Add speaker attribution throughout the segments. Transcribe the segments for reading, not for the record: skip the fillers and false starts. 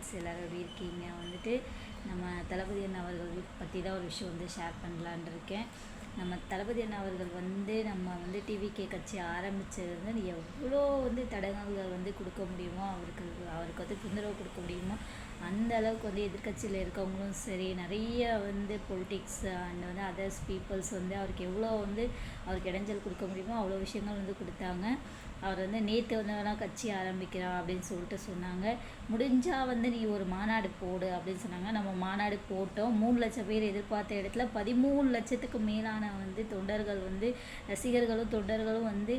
Speaker 1: Friends எல்லோரும் எப்படி இருக்கீங்க? வந்துட்டு நம்ம தளபதி அண்ணா அவர்கள் பற்றி தான் ஒரு விஷயம் வந்து ஷேர் பண்ணலான் இருக்கேன். நம்ம தளபதி அண்ணா அவர்கள் வந்து நம்ம வந்து டிவிகே கட்சி ஆரம்பித்தது வந்து எவ்வளோ வந்து தடங்கல்கள் வந்து கொடுக்க முடியுமோ, அவருக்கு வந்து தொந்தரவு கொடுக்க முடியுமோ அந்த அளவுக்கு வந்து எதிர்கட்சியில் இருக்கவங்களும் சரி, நிறைய வந்து பொலிட்டிக்ஸ் அண்ட் வந்து அதர்ஸ் பீப்புள்ஸ் வந்து அவருக்கு இடைஞ்சல் கொடுக்க முடியுமோ அவ்வளோ விஷயங்கள் வந்து கொடுத்தாங்க. அவர் வந்து நேற்று வந்து வேணால் கட்சி ஆரம்பிக்கிறான் அப்படின்னு சொல்லிட்டு சொன்னாங்க. முடிஞ்சால் வந்து நீ ஒரு மாநாடு போடு அப்படின்னு சொன்னாங்க. நம்ம மாநாடு போட்டோம். 3 லட்சம் பேர் எதிர்பார்த்த இடத்துல 13 லட்சத்துக்கு மேலான வந்து தொண்டர்கள் வந்து ரசிகர்களும் தொண்டர்களும் வந்து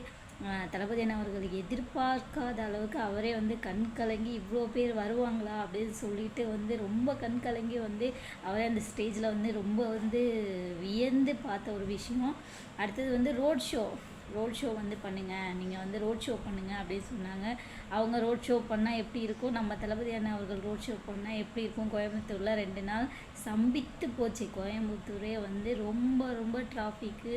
Speaker 1: தளபதி அண்ணா அவர்கள் எதிர்பார்க்காத அளவுக்கு அவரே வந்து கண் கலங்கி இவ்வளோ பேர் வருவாங்களா அப்படின்னு சொல்லிட்டு வந்து ரொம்ப கண் கலங்கி வந்து அவரே அந்த ஸ்டேஜில் வந்து ரொம்ப வந்து வியந்து பார்த்த ஒரு விஷயம். அடுத்தது வந்து ரோட் ஷோ வந்து பண்ணுங்கள், நீங்கள் வந்து ரோட் ஷோ பண்ணுங்கள் அப்படின்னு சொன்னாங்க. அவங்க ரோட் ஷோ பண்ணால் எப்படி இருக்கும், நம்ம தளபதி அண்ணா அவர்கள் ரோட் ஷோ பண்ணால் எப்படி இருக்கும்? கோயம்புத்தூரில் 2 நாள் சம்பித்து போச்சு. கோயம்புத்தூரே வந்து ரொம்ப ரொம்ப டிராஃபிக்கு,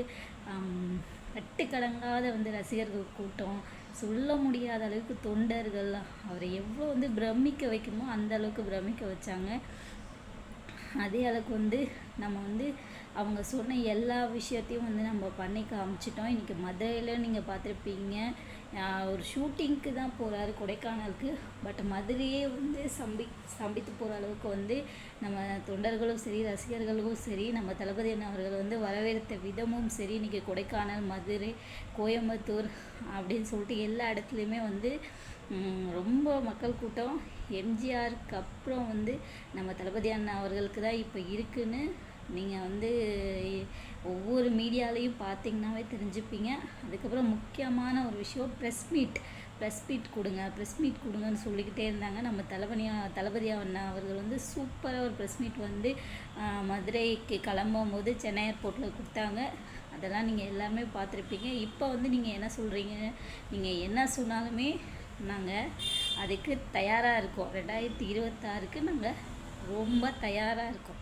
Speaker 1: கட்டுக்கடங்காத வந்து ரசிகர்கள் கூட்டம், சொல்ல முடியாத அளவுக்கு தொண்டர்கள். அவரை எவ்வளோ வந்து பிரமிக்க வைக்குமோ அந்த அளவுக்கு பிரமிக்க வச்சாங்க. அதே அளவுக்கு வந்து நம்ம வந்து அவங்க சொன்ன எல்லா விஷயத்தையும் வந்து நம்ம பண்ணி காமிச்சிட்டோம். இன்றைக்கி மதுரையில் நீங்கள் பார்த்துருப்பீங்க, ஒரு ஷூட்டிங்க்கு தான் போகிறாரு கொடைக்கானலுக்கு. பட் மதுரையே வந்து ஸ்தம்பித்து போகிற அளவுக்கு வந்து நம்ம தொண்டர்களும் சரி, ரசிகர்களும் சரி, நம்ம தளபதி அண்ணா அவர்கள் வந்து வரவேற்ற விதமும் சரி, இன்றைக்கி கொடைக்கானல், மதுரை, கோயம்புத்தூர் அப்படின்னு சொல்லிட்டு எல்லா இடத்துலையுமே வந்து ரொம்ப மக்கள் கூட்டம். எம்ஜிஆருக்கு அப்புறம் வந்து நம்ம தளபதி அண்ணா அவர்களுக்கு தான் இப்போ இருக்குன்னு நீங்கள் வந்து ஒவ்வொரு மீடியாலையும் பார்த்தீங்கன்னாவே தெரிஞ்சுப்பீங்க. அதுக்கப்புறம் முக்கியமான ஒரு விஷயம் ப்ரெஸ் மீட் கொடுங்கன்னு சொல்லிக்கிட்டே இருந்தாங்க. நம்ம தளபதி அண்ணா அவர்கள் வந்து சூப்பராக ஒரு ப்ரெஸ் மீட் வந்து மதுரைக்கு கிளம்பும் போது சென்னை ஏர்போர்ட்டில் கொடுத்தாங்க. அதெல்லாம் நீங்கள் எல்லாமே பார்த்துருப்பீங்க. இப்போ வந்து நீங்கள் என்ன சொல்கிறீங்க, நீங்கள் என்ன சொன்னாலுமே நாங்கள் அதுக்கு தயாராக இருக்கோம். 2026க்கு நாங்கள் ரொம்ப தயாராக இருக்கோம்.